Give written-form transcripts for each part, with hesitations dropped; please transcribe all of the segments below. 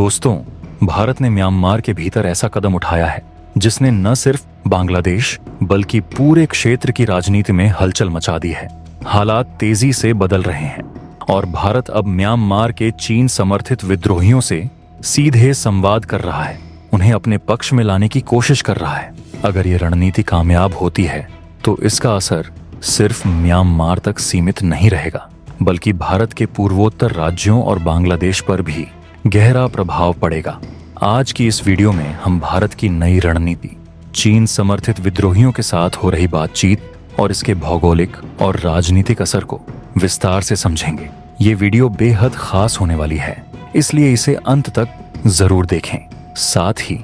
दोस्तों, भारत ने म्यांमार के भीतर ऐसा कदम उठाया है जिसने न सिर्फ बांग्लादेश बल्कि पूरे क्षेत्र की राजनीति में हलचल मचा दी है। हालात तेजी से बदल रहे हैं और भारत अब म्यांमार के चीन समर्थित विद्रोहियों से सीधे संवाद कर रहा है, उन्हें अपने पक्ष में लाने की कोशिश कर रहा है। अगर ये रणनीति कामयाब होती है तो इसका असर सिर्फ म्यांमार तक सीमित नहीं रहेगा, बल्कि भारत के पूर्वोत्तर राज्यों और बांग्लादेश पर भी गहरा प्रभाव पड़ेगा। आज की इस वीडियो में हम भारत की नई रणनीति, चीन समर्थित विद्रोहियों के साथ हो रही बातचीत और इसके भौगोलिक और राजनीतिक असर को विस्तार से समझेंगे। ये वीडियो बेहद खास होने वाली है, इसलिए इसे अंत तक जरूर देखें। साथ ही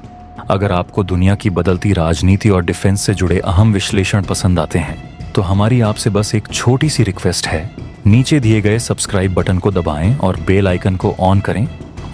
अगर आपको दुनिया की बदलती राजनीति और डिफेंस से जुड़े अहम विश्लेषण पसंद आते हैं तो हमारी आपसे बस एक छोटी सी रिक्वेस्ट है, नीचे दिए गए सब्सक्राइब बटन को दबाएं और बेल आइकन को ऑन करें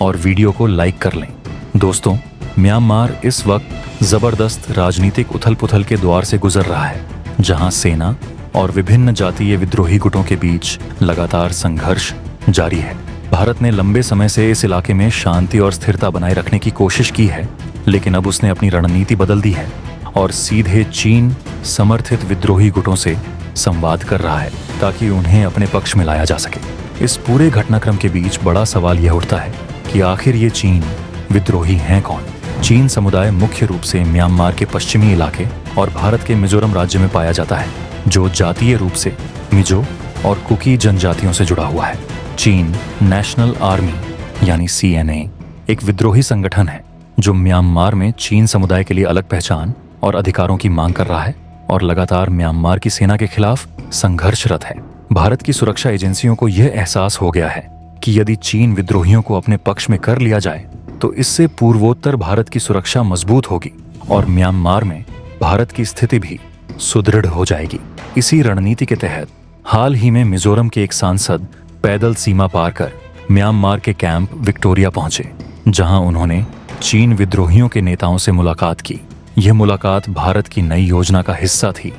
और वीडियो को लाइक कर लें। दोस्तों, म्यांमार इस वक्त जबरदस्त राजनीतिक उथल-पुथल के द्वार से गुजर रहा है, जहां सेना और विभिन्न जातीय विद्रोही गुटों के बीच लगातार संघर्ष जारी है। भारत ने लंबे समय से इस इलाके में शांति और स्थिरता बनाए रखने की कोशिश की है, लेकिन अब उसने अपनी रणनीति बदल दी है और सीधे चीन समर्थित विद्रोही गुटों से संवाद कर रहा है ताकि उन्हें अपने पक्ष में लाया जा सके। इस पूरे घटनाक्रम के बीच बड़ा सवाल यह उठता है कि आखिर ये चीन विद्रोही हैं कौन? चीन समुदाय मुख्य रूप से म्यांमार के पश्चिमी इलाके और भारत के मिजोरम राज्य में पाया जाता है, जो जातीय रूप से मिजो और कुकी जनजातियों से जुड़ा हुआ है। चीन नेशनल आर्मी यानी CNA एक विद्रोही संगठन है जो म्यांमार में चीन समुदाय के लिए अलग पहचान और अधिकारों की मांग कर रहा है और लगातार म्यांमार की सेना के खिलाफ संघर्षरत है। भारत की सुरक्षा एजेंसियों को यह एहसास हो गया है कि यदि चीन विद्रोहियों को अपने पक्ष में कर लिया जाए तो इससे पूर्वोत्तर भारत की सुरक्षा मजबूत होगी और म्यांमार में भारत की स्थिति भी सुदृढ़ हो जाएगी। इसी रणनीति के तहत हाल ही में मिजोरम के एक सांसद पैदल सीमा पार कर म्यांमार के कैंप विक्टोरिया पहुंचे, जहां उन्होंने चीन विद्रोहियों के नेताओं से मुलाकात की। यह मुलाकात भारत की नई योजना का हिस्सा थी,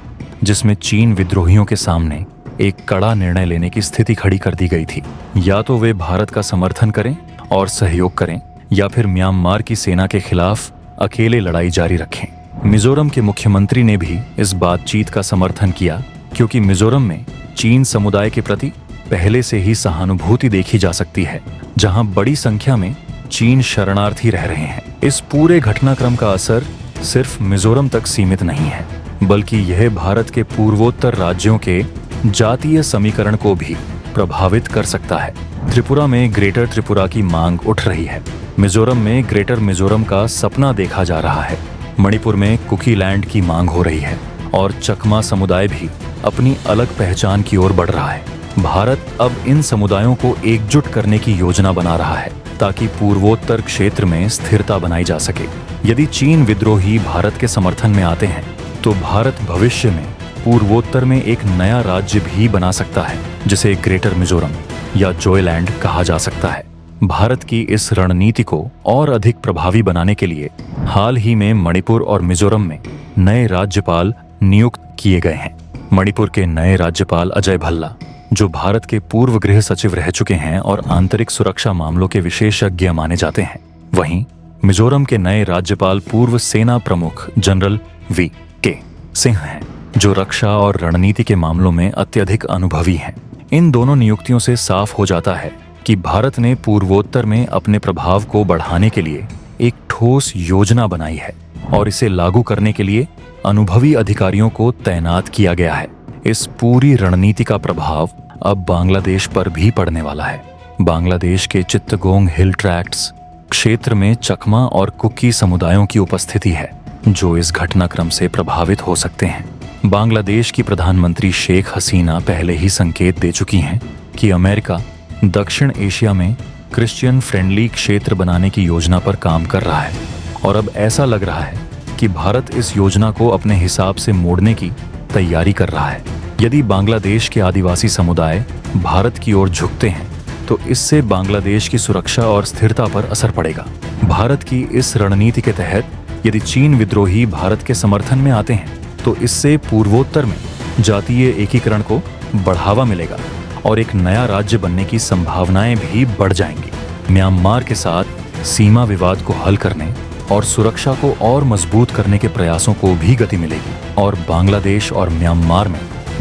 जिसमें चीन विद्रोहियों के सामने एक कड़ा निर्णय लेने की स्थिति खड़ी कर दी गई थी। या तो वे भारत का समर्थन करें और सहयोग करें, या फिर म्यांमार की सेना के खिलाफ अकेले लड़ाई जारी रखें। मिजोरम के मुख्यमंत्री ने भी इस बातचीत का समर्थन किया, क्योंकि मिजोरम में चीन समुदाय के प्रति पहले से ही सहानुभूति देखी जा सकती है, जहां बड़ी संख्या में चीन शरणार्थी रह रहे हैं। इस पूरे घटनाक्रम का असर सिर्फ मिजोरम तक सीमित नहीं है, बल्कि यह भारत के पूर्वोत्तर राज्यों के जातीय समीकरण को भी प्रभावित कर सकता है। त्रिपुरा में ग्रेटर त्रिपुरा की मांग उठ रही है, मिजोरम में ग्रेटर मिजोरम का सपना देखा जा रहा है, मणिपुर में कुकी लैंड की मांग हो रही है और चकमा समुदाय भी अपनी अलग पहचान की ओर बढ़ रहा है। भारत अब इन समुदायों को एकजुट करने की योजना बना रहा है ताकि पूर्वोत्तर क्षेत्र में स्थिरता बनाई जा सके। यदि चीन विद्रोही भारत के समर्थन में आते हैं तो भारत भविष्य में पूर्वोत्तर में एक नया राज्य भी बना सकता है, जिसे ग्रेटर मिजोरम या जोयलैंड कहा जा सकता है। भारत की इस रणनीति को और अधिक प्रभावी बनाने के लिए हाल ही में मणिपुर और मिजोरम में नए राज्यपाल नियुक्त किए गए हैं। मणिपुर के नए राज्यपाल अजय भल्ला, जो भारत के पूर्व गृह सचिव रह चुके हैं और आंतरिक सुरक्षा मामलों के विशेषज्ञ माने जाते हैं। वहीं मिजोरम के नए राज्यपाल पूर्व सेना प्रमुख जनरल VK सिंह हैं, जो रक्षा और रणनीति के मामलों में अत्यधिक अनुभवी हैं। इन दोनों नियुक्तियों से साफ हो जाता है कि भारत ने पूर्वोत्तर में अपने प्रभाव को बढ़ाने के लिए एक ठोस योजना बनाई है और इसे लागू करने के लिए अनुभवी अधिकारियों को तैनात किया गया है। इस पूरी रणनीति का प्रभाव अब बांग्लादेश पर भी पड़ने वाला है। बांग्लादेश के चित्तगोंग हिल ट्रैक्ट्स क्षेत्र में चकमा और कुकी समुदायों की उपस्थिति है, जो इस घटनाक्रम से प्रभावित हो सकते हैं। बांग्लादेश की प्रधानमंत्री शेख हसीना पहले ही संकेत दे चुकी हैं कि अमेरिका दक्षिण एशिया में क्रिश्चियन फ्रेंडली क्षेत्र बनाने की योजना पर काम कर रहा है और अब ऐसा लग रहा है कि भारत इस योजना को अपने हिसाब से मोड़ने की तैयारी कर रहा है। यदि बांग्लादेश के आदिवासी समुदाय भारत की ओर झुकते हैं तो इससे बांग्लादेश की सुरक्षा और स्थिरता पर असर पड़ेगा। भारत की इस रणनीति के तहत यदि चीन विद्रोही भारत के समर्थन में आते हैं तो इससे पूर्वोत्तर में जातीय एकीकरण को बढ़ावा मिलेगा और एक नया राज्य बनने की संभावनाएं भी बढ़ जाएंगी। म्यांमार के साथ सीमा विवाद को हल करने और सुरक्षा को और मजबूत करने के प्रयासों को भी गति मिलेगी और बांग्लादेश और म्यांमार में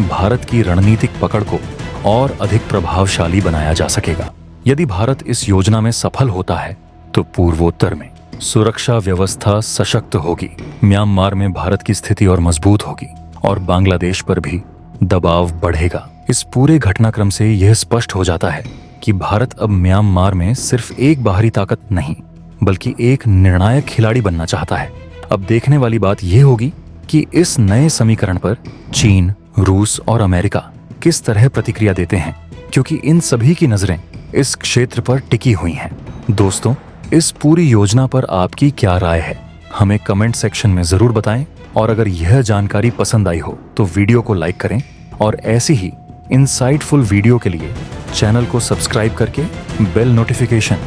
भारत की रणनीतिक पकड़ को और अधिक प्रभावशाली बनाया जा सकेगा। यदि भारत इस योजना में सफल होता है तो पूर्वोत्तर में सुरक्षा व्यवस्था सशक्त होगी, म्यांमार में भारत की स्थिति और मजबूत होगी और बांग्लादेश पर भी दबाव बढ़ेगा। इस पूरे घटनाक्रम से यह स्पष्ट हो जाता है कि भारत अब म्यांमार में सिर्फ एक बाहरी ताकत नहीं बल्कि एक निर्णायक खिलाड़ी बनना चाहता है। अब देखने वाली बात यह होगी कि इस नए समीकरण पर चीन, रूस और अमेरिका किस तरह प्रतिक्रिया देते हैं, क्योंकि इन सभी की नजरें इस क्षेत्र पर टिकी हुई हैं। दोस्तों, इस पूरी योजना पर आपकी क्या राय है, हमें कमेंट सेक्शन में जरूर बताएं और अगर यह जानकारी पसंद आई हो तो वीडियो को लाइक करें और ऐसी ही इंसाइटफुल वीडियो के लिए चैनल को सब्सक्राइब करके बेल नोटिफिकेशन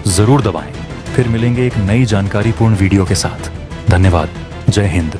जरूर दबाएं। फिर मिलेंगे एक नई जानकारीपूर्ण वीडियो के साथ। धन्यवाद। जय हिंद।